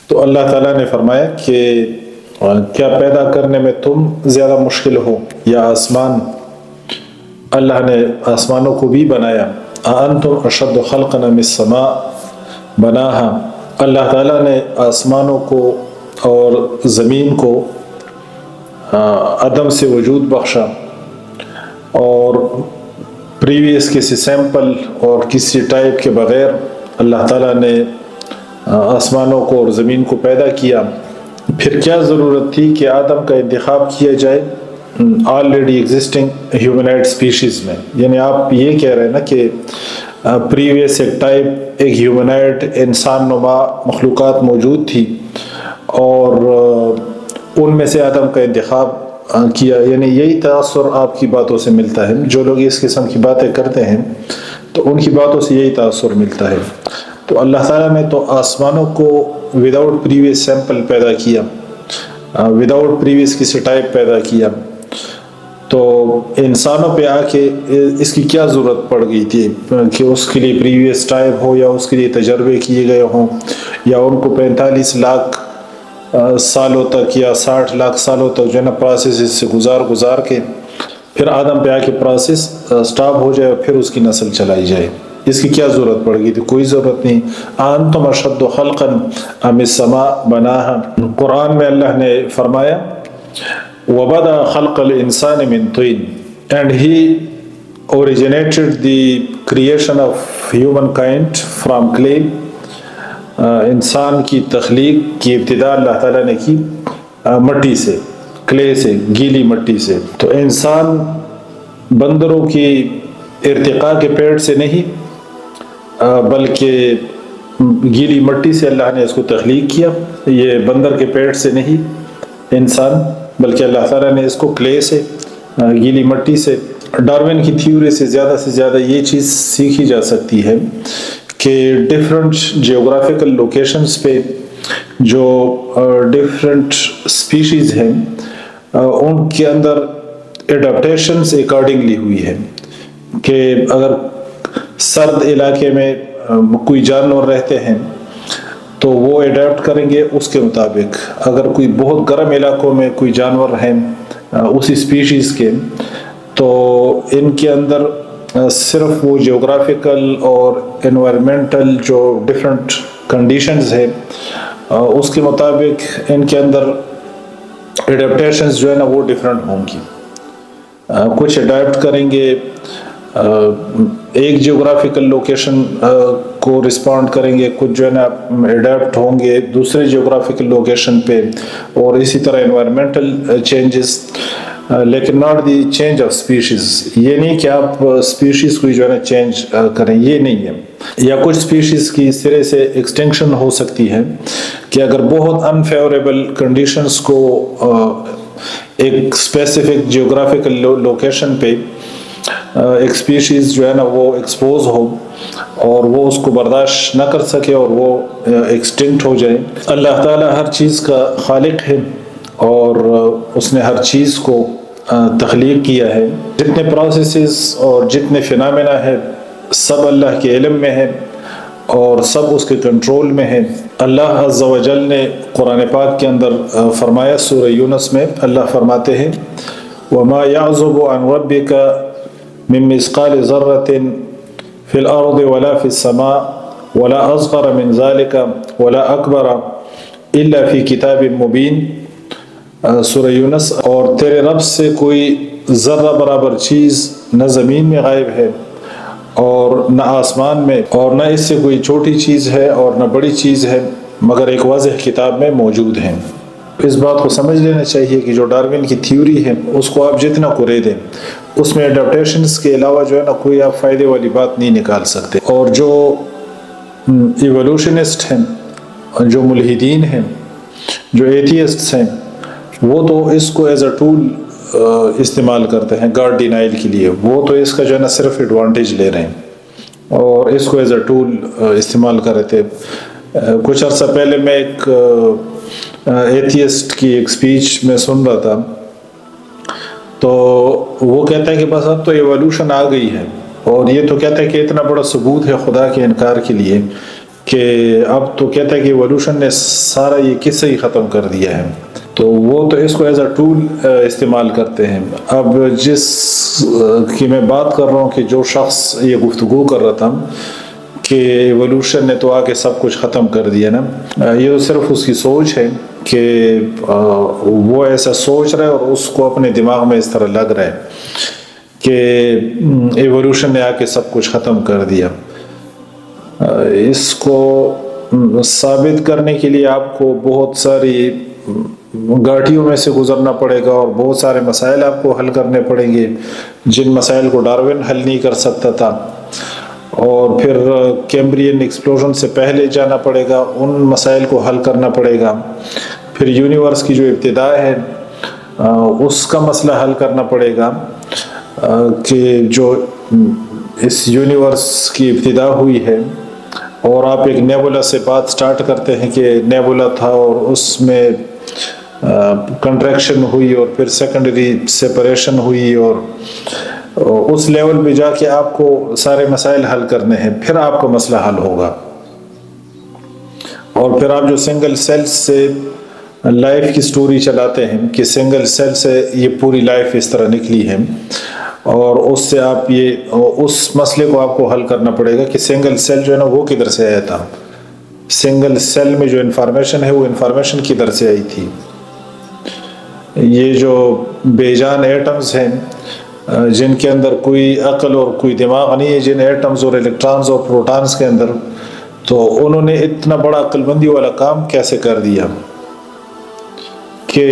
تو اللہ تعالیٰ نے فرمایا کہ کیا پیدا کرنے میں تم زیادہ مشکل ہو یا آسمان؟ اللہ نے آسمانوں کو بھی بنایا. اَأَنْتُمْ أَشَدُّ خَلْقًا مِنَ السَّمَاءِ بَنَاهَا. اللہ تعالیٰ نے آسمانوں کو اور زمین کو عدم سے وجود بخشا، اور پریویس کسی سیمپل اور کسی ٹائپ کے بغیر اللہ تعالیٰ نے آسمانوں کو اور زمین کو پیدا کیا. پھر کیا ضرورت تھی کہ آدم کا انتخاب کیا جائے آلریڈی ایگزسٹنگ ہیومنائڈ سپیشیز میں؟ یعنی آپ یہ کہہ رہے ہیں نا کہ پریویس ایک ٹائپ، ایک ہیومنائڈ انسان نما مخلوقات موجود تھی، اور ان میں سے آدم کا انتخاب کیا. یعنی یہی تاثر آپ کی باتوں سے ملتا ہے. جو لوگ اس قسم کی باتیں کرتے ہیں تو ان کی باتوں سے یہی تاثر ملتا ہے. تو اللہ تعالیٰ نے تو آسمانوں کو وداؤٹ پریویس سیمپل پیدا کیا، وداؤٹ پریویس کسی ٹائپ پیدا کیا. تو انسانوں پہ آ کے اس کی کیا ضرورت پڑ گئی تھی کہ اس کے لیے پریویس ٹائپ ہو، یا اس کے لیے تجربے کیے گئے ہوں، یا ان کو 45 لاکھ سالوں تک یا 60 لاکھ سالوں تک جو ہے نا پروسیس سے گزار کے پھر آدم پہ آ کے پروسیس سٹاپ ہو جائے اور پھر اس کی نسل چلائی جائے. اس کی کیا ضرورت پڑ گئی تھی؟ کوئی ضرورت نہیں. أَأَنْتُمْ أَشَدُّ خَلْقًا أَمِ السَّمَاءُ بَنَاهَا. قرآن میں اللہ نے فرمایا وَبَدَأَ خَلْقَ الْإِنسَانِ مِنْ طِينٍ, and he originated the creation of humankind from clay. انسان کی تخلیق کی ابتدا اللہ تعالیٰ نے کی مٹی سے، کلے سے، گیلی مٹی سے. تو انسان بندروں کی ارتقاء کے پیڑ سے نہیں بلکہ گیلی مٹی سے اللہ نے اس کو تخلیق کیا. یہ بندر کے پیڑ سے نہیں انسان، بلکہ اللہ تعالیٰ نے اس کو کلے سے، گیلی مٹی سے. ڈارون کی تھیوری سے زیادہ یہ چیز سیکھی جا سکتی ہے کہ ڈفرینٹ جیوگرافیکل لوکیشنز پہ جو ڈفرینٹ سپیشیز ہیں ان کے اندر ایڈاپٹیشنز اکارڈنگلی ہوئی ہے. کہ اگر سرد علاقے میں کوئی جانور رہتے ہیں تو وہ ایڈاپٹ کریں گے اس کے مطابق. اگر کوئی بہت گرم علاقوں میں کوئی جانور ہیں اسی سپیشیز کے، تو ان کے اندر صرف وہ جیوگرافیکل اور انوائرمنٹل جو ڈفرینٹ کنڈیشنز ہیں اس کے مطابق ان کے اندر ایڈیپٹیشنز جو ہے نا وہ ڈفرینٹ ہوں گی. کچھ اڈیپٹ کریں گے ایک جیوگرافیکل لوکیشن کو رسپونڈ کریں گے، کچھ جو ہے نا اڈیپٹ ہوں گے دوسرے جیوگرافیکل لوکیشن پہ، اور اسی طرح انوائرمنٹل چینجز، لیکن not the change of species. یہ نہیں کہ آپ سپیشیز کو جو ہے نا چینج کریں، یہ نہیں ہے. یا کچھ سپیشیز کی سرے سے ایکسٹنکشن ہو سکتی ہے کہ اگر بہت انفیوریبل کنڈیشنز کو ایک اسپیسیفک جیوگرافیکل لوکیشن پہ ایک سپیشیز جو ہے نا وہ ایکسپوز ہو اور وہ اس کو برداشت نہ کر سکے اور وہ ایکسٹنکٹ ہو جائے. اللہ تعالیٰ ہر چیز کا خالق ہے اور اس نے ہر چیز کو تخلیق کیا ہے. جتنے پروسیسز اور جتنے فینامنا ہے سب اللہ کے علم میں ہے اور سب اس کے کنٹرول میں ہے. اللہ عز و جل نے قرآن پاک کے اندر فرمایا، سورہ یونس میں اللہ فرماتے ہیں وَمَا يَعْزُبُ عَنْ رَبِّكَ مِن مِّثْقَالِ ذَرَّةٍ فِي الْأَرْضِ وَلَا فِي السَّمَاءِ وَلَا أَصْغَرَ مِن ذَلِكَ وَلَا أَكْبَرَ إِلَّا فِي كِتَابٍ مُبِينٍ. سورہ یونس. اور تیرے رب سے کوئی ذرہ برابر چیز نہ زمین میں غائب ہے اور نہ آسمان میں، اور نہ اس سے کوئی چھوٹی چیز ہے اور نہ بڑی چیز ہے مگر ایک واضح کتاب میں موجود ہیں. اس بات کو سمجھ لینا چاہیے کہ جو ڈارون کی تھیوری ہے اس کو آپ جتنا کرے دیں اس میں اڈاپٹیشنز کے علاوہ جو ہے نا کوئی آپ فائدے والی بات نہیں نکال سکتے. اور جو ایولوشنسٹ ہیں، جو ملحدین ہیں، جو ایتھیسٹس ہیں، وہ تو اس کو ایز اے ٹول استعمال کرتے ہیں گاڈ ڈینائل کے لیے. وہ تو اس کا جو ہے نا صرف ایڈوانٹیج لے رہے ہیں اور اس کو ایز اے ٹول استعمال کر رہے تھے. کچھ عرصہ پہلے میں ایک ایتھیسٹ کی ایک سپیچ میں سن رہا تھا، تو وہ کہتا ہے کہ بس اب تو ایوولوشن آ گئی ہے، اور یہ تو کہتا ہے کہ اتنا بڑا ثبوت ہے خدا کے انکار کے لیے کہ اب تو کہتا ہے کہ ایوولوشن نے سارا یہ قصہ ہی ختم کر دیا ہے، تو وہ تو اس کو ایز اے ٹول استعمال کرتے ہیں۔ اب جس کی میں بات کر رہا ہوں کہ جو شخص یہ گفتگو کر رہا تھا کہ ایوولوشن نے تو آ کے سب کچھ ختم کر دیا نا، یہ تو صرف اس کی سوچ ہے کہ وہ ایسا سوچ رہا ہے اور اس کو اپنے دماغ میں اس طرح لگ رہا ہے کہ ایوولوشن نے آ کے سب کچھ ختم کر دیا۔ اس کو ثابت کرنے کے لیے آپ کو بہت ساری گھاٹیوں میں سے گزرنا پڑے گا اور بہت سارے مسائل آپ کو حل کرنے پڑیں گے جن مسائل کو ڈارون حل نہیں کر سکتا تھا، اور پھر کیمبرین ایکسپلوژن سے پہلے جانا پڑے گا، ان مسائل کو حل کرنا پڑے گا، پھر یونیورس کی جو ابتدا ہے اس کا مسئلہ حل کرنا پڑے گا کہ جو اس یونیورس کی ابتدا ہوئی ہے، اور آپ ایک نیبولا سے بات سٹارٹ کرتے ہیں کہ نیبولا تھا اور اس میں کنٹریکشن ہوئی اور پھر سیکنڈری سیپریشن ہوئی، اور اس لیول پہ جا کے آپ کو سارے مسائل حل کرنے ہیں، پھر آپ کا مسئلہ حل ہوگا۔ اور پھر آپ جو سنگل سیل سے لائف کی سٹوری چلاتے ہیں کہ سنگل سیل سے یہ پوری لائف اس طرح نکلی ہے، اور اس سے آپ یہ اس مسئلے کو آپ کو حل کرنا پڑے گا کہ سنگل سیل جو ہے نا وہ کدھر سے آیا تھا، سنگل سیل میں جو انفارمیشن ہے وہ انفارمیشن کدھر سے آئی تھی۔ یہ جو بے جان ایٹمز ہیں جن کے اندر کوئی عقل اور کوئی دماغ نہیں ہے، جن ایٹمز اور الیکٹرانز اور پروٹانز کے اندر، تو انہوں نے اتنا بڑا عقل مندی والا کام کیسے کر دیا کہ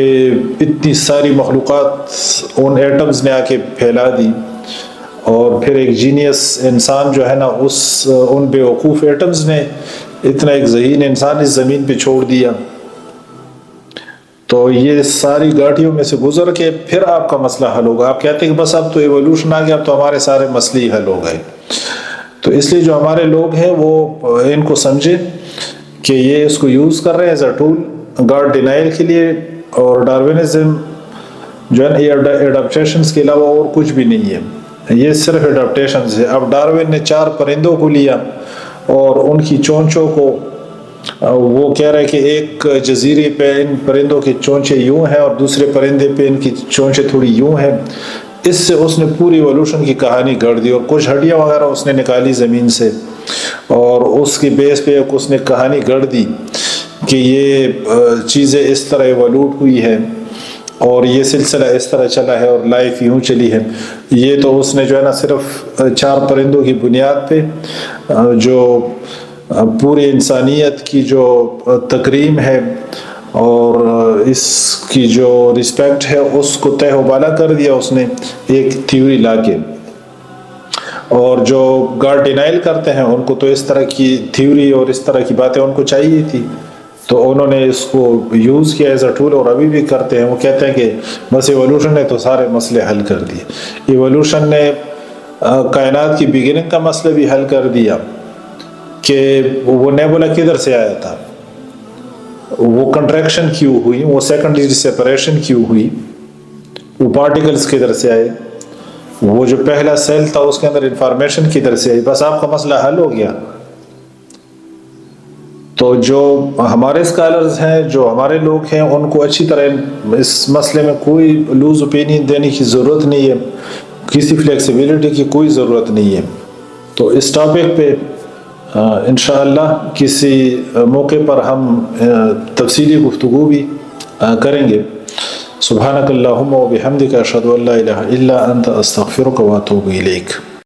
اتنی ساری مخلوقات ان ایٹمز نے آ کے پھیلا دی، اور پھر ایک جینیس انسان جو ہے نا ان بیوقوف ایٹمز نے اتنا ایک ذہین انسان اس زمین پہ چھوڑ دیا۔ تو یہ ساری گھاٹیوں میں سے گزر کے پھر آپ کا مسئلہ حل ہوگا۔ آپ کہتے ہیں کہ بس اب تو ایوولوشن آ گیا، اب تو ہمارے سارے مسئلے ہی حل ہو گئے۔ تو اس لیے جو ہمارے لوگ ہیں وہ ان کو سمجھیں کہ یہ اس کو یوز کر رہے ہیں as a tool God denial کے لیے، اور ڈاروینزم جو ہے نا یہ اڈاپٹیشنز کے علاوہ اور کچھ بھی نہیں ہے، یہ صرف اڈاپٹیشنز ہے۔ اب ڈاروین نے 4 پرندوں کو لیا اور ان کی چونچوں کو، وہ کہہ رہے کہ ایک جزیرے پہ ان پرندوں کی چونچیں یوں ہیں اور دوسرے پرندے پہ ان کی چونچیں تھوڑی یوں ہیں، اس سے اس نے پوری ایوولوشن کی کہانی گڑھ دی، اور کچھ ہڈیاں وغیرہ اس نے نکالی زمین سے، اور اس کی بیس پہ ایک اس نے کہانی گڑھ دی کہ یہ چیزیں اس طرح ایوولوٹ ہوئی ہیں اور یہ سلسلہ اس طرح چلا ہے اور لائف یوں چلی ہے۔ یہ تو اس نے جو ہے نا صرف 4 پرندوں کی بنیاد پہ جو پوری انسانیت کی جو تکریم ہے اور اس کی جو رسپیکٹ ہے اس کو تہ و بالا کر دیا اس نے ایک تھیوری لا کے۔ اور جو گاڈ ڈینائل کرتے ہیں ان کو تو اس طرح کی تھیوری اور اس طرح کی باتیں ان کو چاہیے تھی، تو انہوں نے اس کو یوز کیا ایز اے ٹول، اور ابھی بھی کرتے ہیں۔ وہ کہتے ہیں کہ بس ایوولوشن نے تو سارے مسئلے حل کر دیے۔ ایوولوشن نے کائنات کی بگننگ کا مسئلہ بھی حل کر دیا کہ وہ نیبولا کدھر سے آیا تھا، وہ کنٹریکشن کیوں ہوئی، وہ سیکنڈری سیپریشن کیوں ہوئی، وہ پارٹیکلز کدھر سے آئے، وہ جو پہلا سیل تھا اس کے اندر انفارمیشن کدھر سے آئی، بس آپ کا مسئلہ حل ہو گیا۔ تو جو ہمارے اسکالرز ہیں، جو ہمارے لوگ ہیں، ان کو اچھی طرح اس مسئلے میں کوئی لوز اوپینین دینے کی ضرورت نہیں ہے، کسی فلیکسیبلٹی کی کوئی ضرورت نہیں ہے۔ تو اس ٹاپک پہ انشاءاللہ کسی موقع پر ہم تفصیلی گفتگو بھی کریں گے۔ سبحانک اللہم و بحمدک اشہد ان لا الہ الا انت استغفرک و اتوب الیک۔